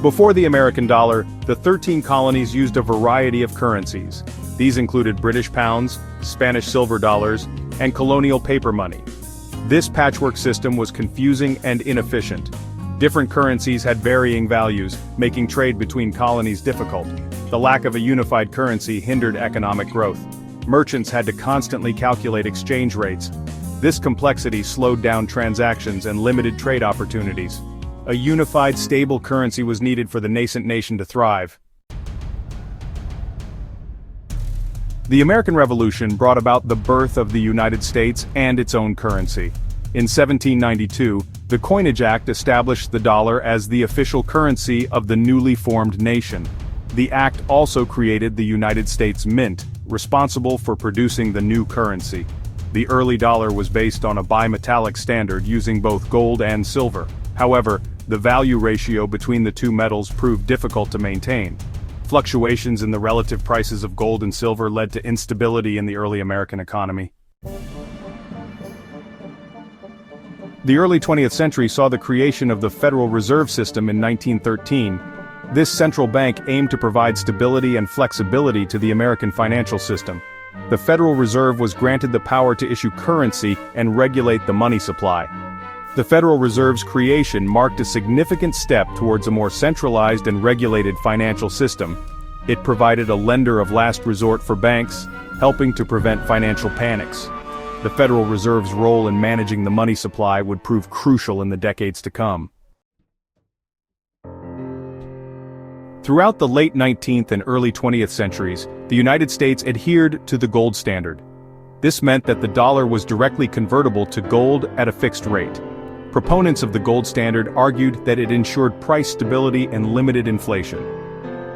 Before the American dollar, the 13 colonies used a variety of currencies. These included British pounds, Spanish silver dollars, and colonial paper money. This patchwork system was confusing and inefficient. Different currencies had varying values, making trade between colonies difficult. The lack of a unified currency hindered economic growth. Merchants had to constantly calculate exchange rates. This complexity slowed down transactions and limited trade opportunities. A unified, stable currency was needed for the nascent nation to thrive. The American Revolution brought about the birth of the United States and its own currency. In 1792, the Coinage Act established the dollar as the official currency of the newly formed nation. The act also created the United States Mint, responsible for producing the new currency. The early dollar was based on a bimetallic standard using both gold and silver. However, the value ratio between the two metals proved difficult to maintain. Fluctuations in the relative prices of gold and silver led to instability in the early American economy. The early 20th century saw the creation of the Federal Reserve System in 1913. This central bank aimed to provide stability and flexibility to the American financial system. The Federal Reserve was granted the power to issue currency and regulate the money supply. The Federal Reserve's creation marked a significant step towards a more centralized and regulated financial system. It provided a lender of last resort for banks, helping to prevent financial panics. The Federal Reserve's role in managing the money supply would prove crucial in the decades to come. Throughout the late 19th and early 20th centuries, the United States adhered to the gold standard. This meant that the dollar was directly convertible to gold at a fixed rate. Proponents of the gold standard argued that it ensured price stability and limited inflation.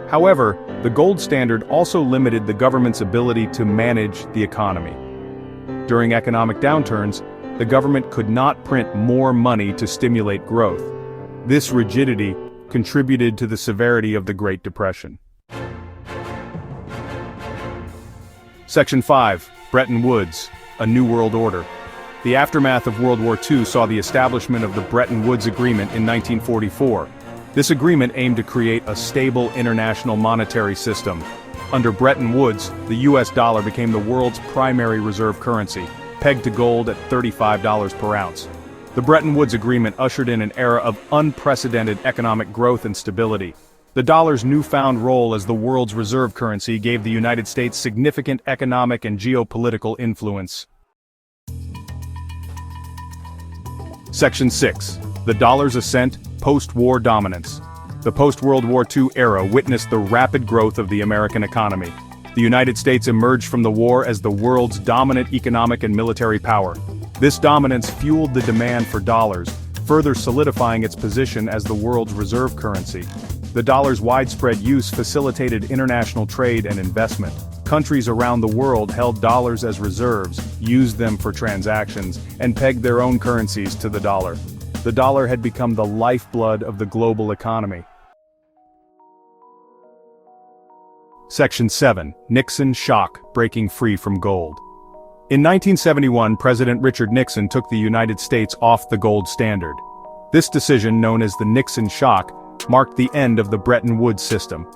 However, the gold standard also limited the government's ability to manage the economy. During economic downturns, the government could not print more money to stimulate growth. This rigidity contributed to the severity of the Great Depression. Section 5. Bretton Woods, a New World Order. The aftermath of World War II saw the establishment of the Bretton Woods Agreement in 1944. This agreement aimed to create a stable international monetary system. Under Bretton Woods, the US dollar became the world's primary reserve currency, pegged to gold at $35 per ounce. The Bretton Woods Agreement ushered in an era of unprecedented economic growth and stability. The dollar's newfound role as the world's reserve currency gave the United States significant economic and geopolitical influence. Section 6. The dollar's ascent, post-war dominance. The post-World War II era witnessed the rapid growth of the American economy. The United States emerged from the war as the world's dominant economic and military power. This dominance fueled the demand for dollars, further solidifying its position as the world's reserve currency. The dollar's widespread use facilitated international trade and investment. Countries around the world held dollars as reserves, used them for transactions, and pegged their own currencies to the dollar. The dollar had become the lifeblood of the global economy. Section 7. Nixon shock, breaking free from gold. In 1971, President Richard Nixon took the United States off the gold standard. This decision, known as the Nixon shock, marked the end of the Bretton Woods system.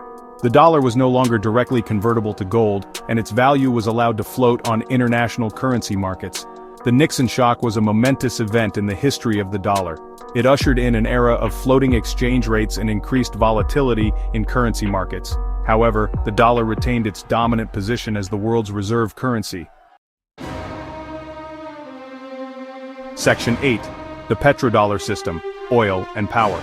The dollar was no longer directly convertible to gold, and its value was allowed to float on international currency markets. The Nixon shock was a momentous event in the history of the dollar. It ushered in an era of floating exchange rates and increased volatility in currency markets. However, the dollar retained its dominant position as the world's reserve currency. Section 8. The petrodollar system, oil and power.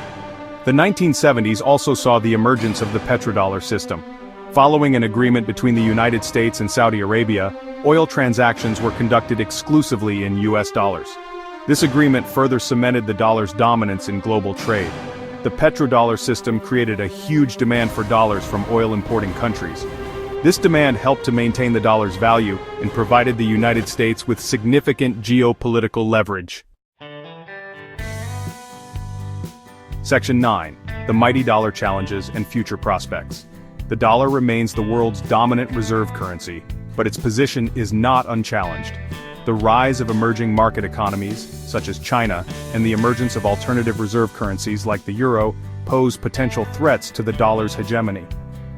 The 1970s also saw the emergence of the petrodollar system. Following an agreement between the United States and Saudi Arabia, oil transactions were conducted exclusively in US dollars. This agreement further cemented the dollar's dominance in global trade. The petrodollar system created a huge demand for dollars from oil-importing countries. This demand helped to maintain the dollar's value and provided the United States with significant geopolitical leverage. Section 9. The mighty dollar challenges and future prospects. The dollar remains the world's dominant reserve currency, but its position is not unchallenged. The rise of emerging market economies, such as China, and the emergence of alternative reserve currencies like the euro, pose potential threats to the dollar's hegemony.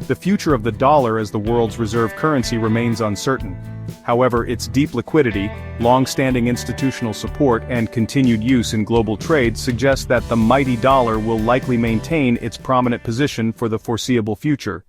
The future of the dollar as the world's reserve currency remains uncertain. However, its deep liquidity, long-standing institutional support, and continued use in global trade suggest that the mighty dollar will likely maintain its prominent position for the foreseeable future.